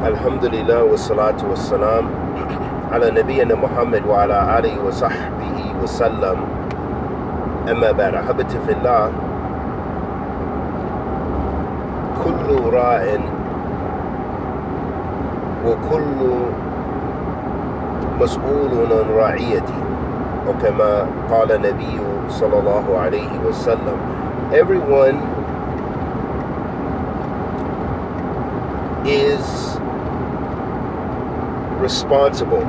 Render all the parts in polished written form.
Alhamdulillah wa salatu wa salam ala nabiyyina Muhammad wa ala alihi wa sahbihi wa sallam. Amma ba'd. Ahbati fillah. Kullu ra'in wa kullu mas'ulun an ra'iyati. Or kama qala Nabiyyu sallallahu alayhi wa sallam. Everyone is responsible,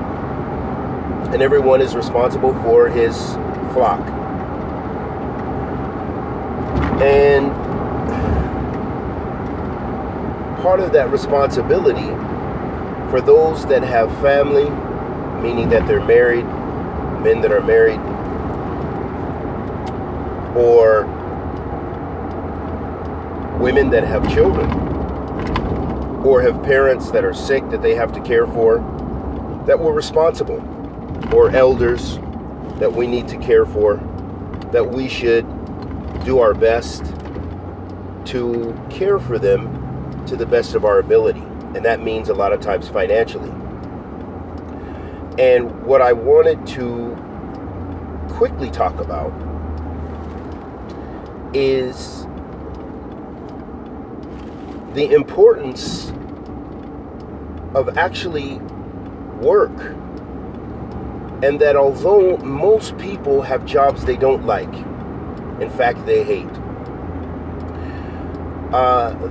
and everyone is responsible for his flock. And part of that responsibility for those that have family, meaning that they're married, men that are married, or women that have children, or have parents that are sick that they have to care for, that we're responsible, or elders that we need to care for, that we should do our best to care for them to the best of our ability. And that means a lot of times financially. And what I wanted to quickly talk about is the importance of actually work, and that although most people have jobs they don't like, in fact they hate,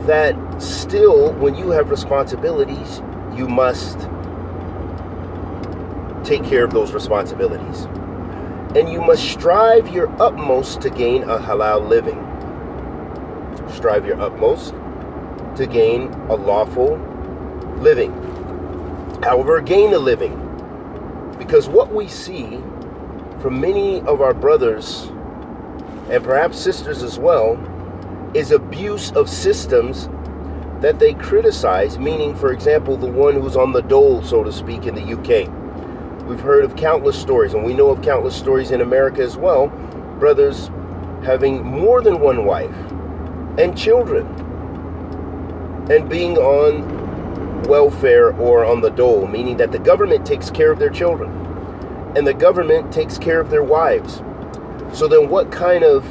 that still when you have responsibilities you must take care of those responsibilities, and you must strive your utmost to gain a halal living. Strive your utmost to gain a lawful living. However, gain a living. Because what we see from many of our brothers, and perhaps sisters as well, is abuse of systems that they criticize, meaning, for example, the one who's on the dole, so to speak, in the UK. We've heard of countless stories, and we know of countless stories in America as well, brothers having more than one wife and children, and being on welfare or on the dole, meaning that the government takes care of their children and the government takes care of their wives. So then what kind of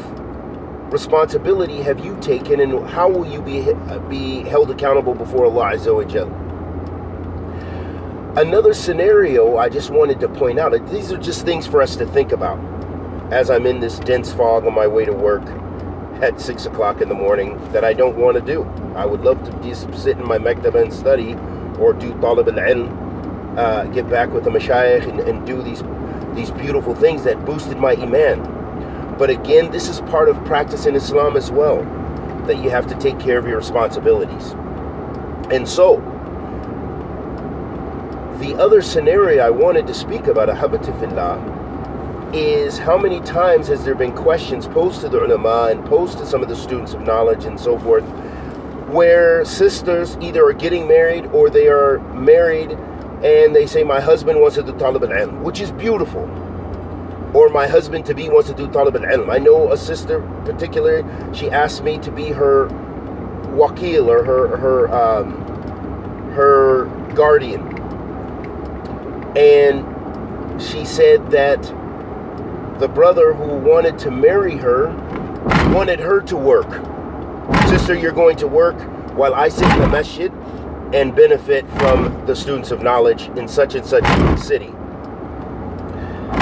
responsibility have you taken, and how will you be held accountable before Allah Azza wa Jal? Another scenario I just wanted to point out, these are just things for us to think about as I'm in this dense fog on my way to work at 6 o'clock in the morning that I don't want to do. I would love to just sit in my maktaba and study, or do talib al-ilm, get back with the mashayikh and do these beautiful things that boosted my iman. But again, this is part of practice in Islam as well, that you have to take care of your responsibilities. And so, the other scenario I wanted to speak about, ahbati fillah, is how many times has there been questions posed to the ulama and posed to some of the students of knowledge and so forth, where sisters either are getting married or they are married and they say, my husband wants to do talib al-ilm, which is beautiful, or my husband to be wants to do talib al-ilm. I know a sister particularly, she asked me to be her wakil, or her guardian, and she said that the brother who wanted to marry her wanted her to work. Sister, you're going to work while I sit in the masjid and benefit from the students of knowledge in such and such city.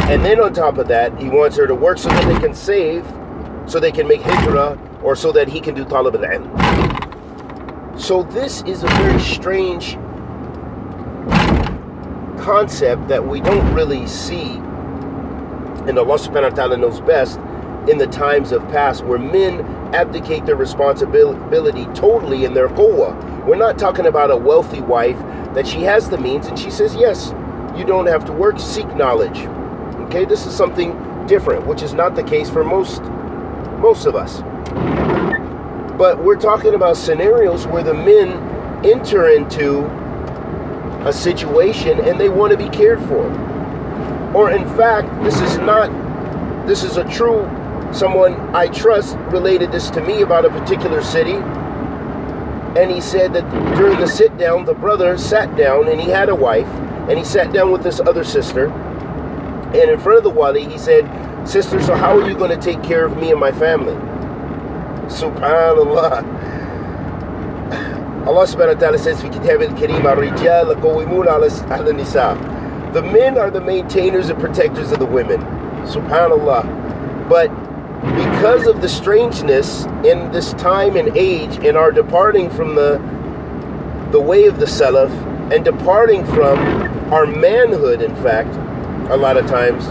And then on top of that, he wants her to work so that they can save, so they can make hijrah, or so that he can do talib al-ilm. So this is a very strange concept that we don't really see, and Allah subhanahu wa ta'ala knows best, in the times of past, where men abdicate their responsibility totally in their quwwah. We're not talking about a wealthy wife that she has the means and she says, yes, you don't have to work, seek knowledge. Okay, this is something different, which is not the case for most of us. But we're talking about scenarios where the men enter into a situation and they want to be cared for. Or in fact, this is a true, someone I trust related this to me about a particular city And he said that during the sit down, the brother sat down, and he had a wife, and he sat down with this other sister. And in front of the wali, he said, "Sister, so how are you going to take care of me and my family?" Subhanallah. Allah subhanahu wa ta'ala says, "Fi kitab al-kareem, ar-rijal qawwamuna 'ala an-nisa." The men are the maintainers and protectors of the women. Subhanallah. But because of the strangeness in this time and age, in our departing from the way of the Salaf, and departing from our manhood, in fact, a lot of times,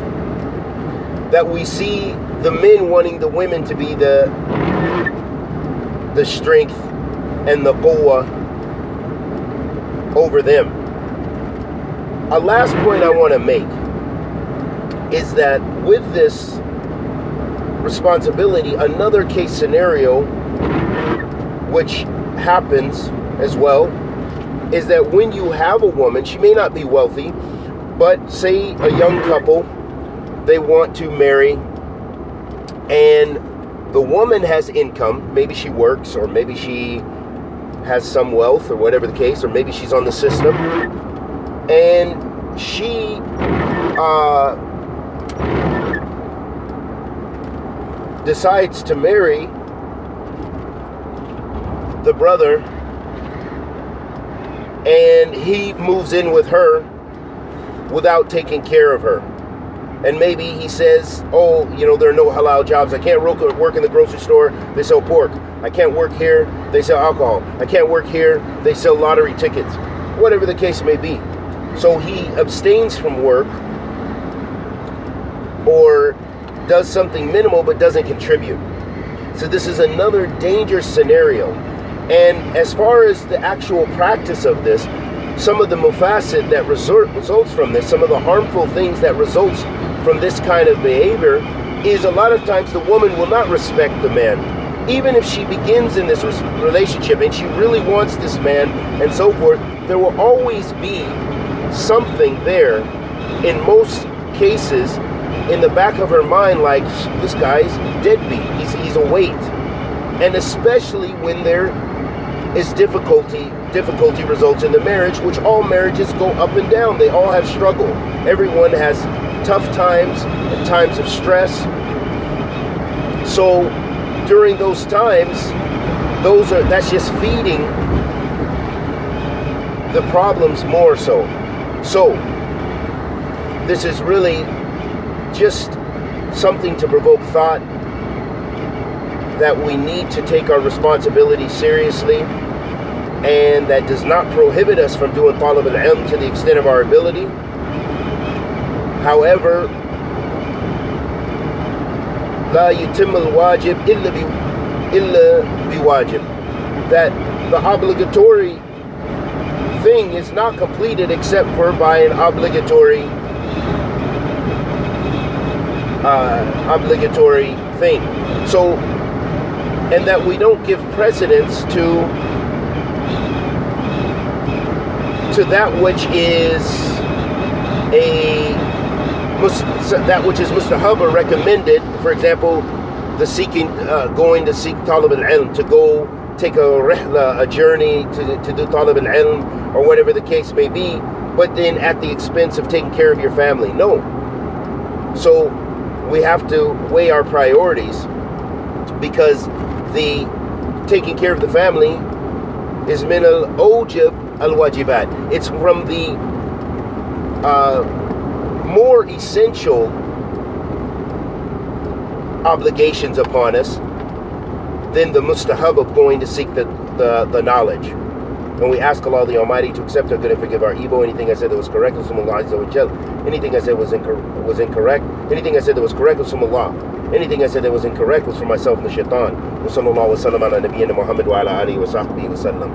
that we see the men wanting the women to be the strength and the quwwah over them. A last point I want to make is that with this responsibility, another case scenario which happens as well is that when you have a woman, she may not be wealthy, but say a young couple, they want to marry, and the woman has income, maybe she works, or maybe she has some wealth, or whatever the case, or maybe she's on the system, and she decides to marry the brother, and he moves in with her without taking care of her. And maybe he says, "Oh, there are no halal jobs. I can't work in the grocery store. They sell pork. I can't work here. They sell alcohol. I can't work here. They sell lottery tickets." Whatever the case may be. So he abstains from work, or does something minimal but doesn't contribute. So this is another dangerous scenario. And as far as the actual practice of this, some of the mufasid that results from this, some of the harmful things that results from this kind of behavior, is a lot of times the woman will not respect the man. Even if she begins in this relationship and she really wants this man and so forth, there will always be something there, in most cases, in the back of her mind, like, this guy's deadbeat, he's a weight. And especially when there is difficulty results in the marriage, which all marriages go up and down. They all have struggle. Everyone has tough times and times of stress. So during those times, that's just feeding the problems more so. So this is really just something to provoke thought, that we need to take our responsibility seriously, and that does not prohibit us from doing talab al-ilm to the extent of our ability. However, la yutim al-wajib illa biwajib, that the obligatory thing is not completed except for by an obligatory thing. So, and that we don't give precedence to that which is mustahab or recommended. For example, going to seek talab al-ilm, to go take a rihla, a journey to do talab al-ilm, or whatever the case may be, but then at the expense of taking care of your family. No. So we have to weigh our priorities, because the taking care of the family is min al-awjab al-wajibat. It's from the more essential obligations upon us than the mustahab of going to seek the knowledge. And we ask Allah the Almighty to accept our good and forgive our evil. Anything I said that was correct was from Allah Azza wa Jal. Anything I said was incorrect. Anything I said that was correct was from Allah. Anything I said that was incorrect was from myself and the shaitan. Wa sallallahu wa sallam ala nabiyyina Muhammad wa ala alihi wa sahbihi wa sallam.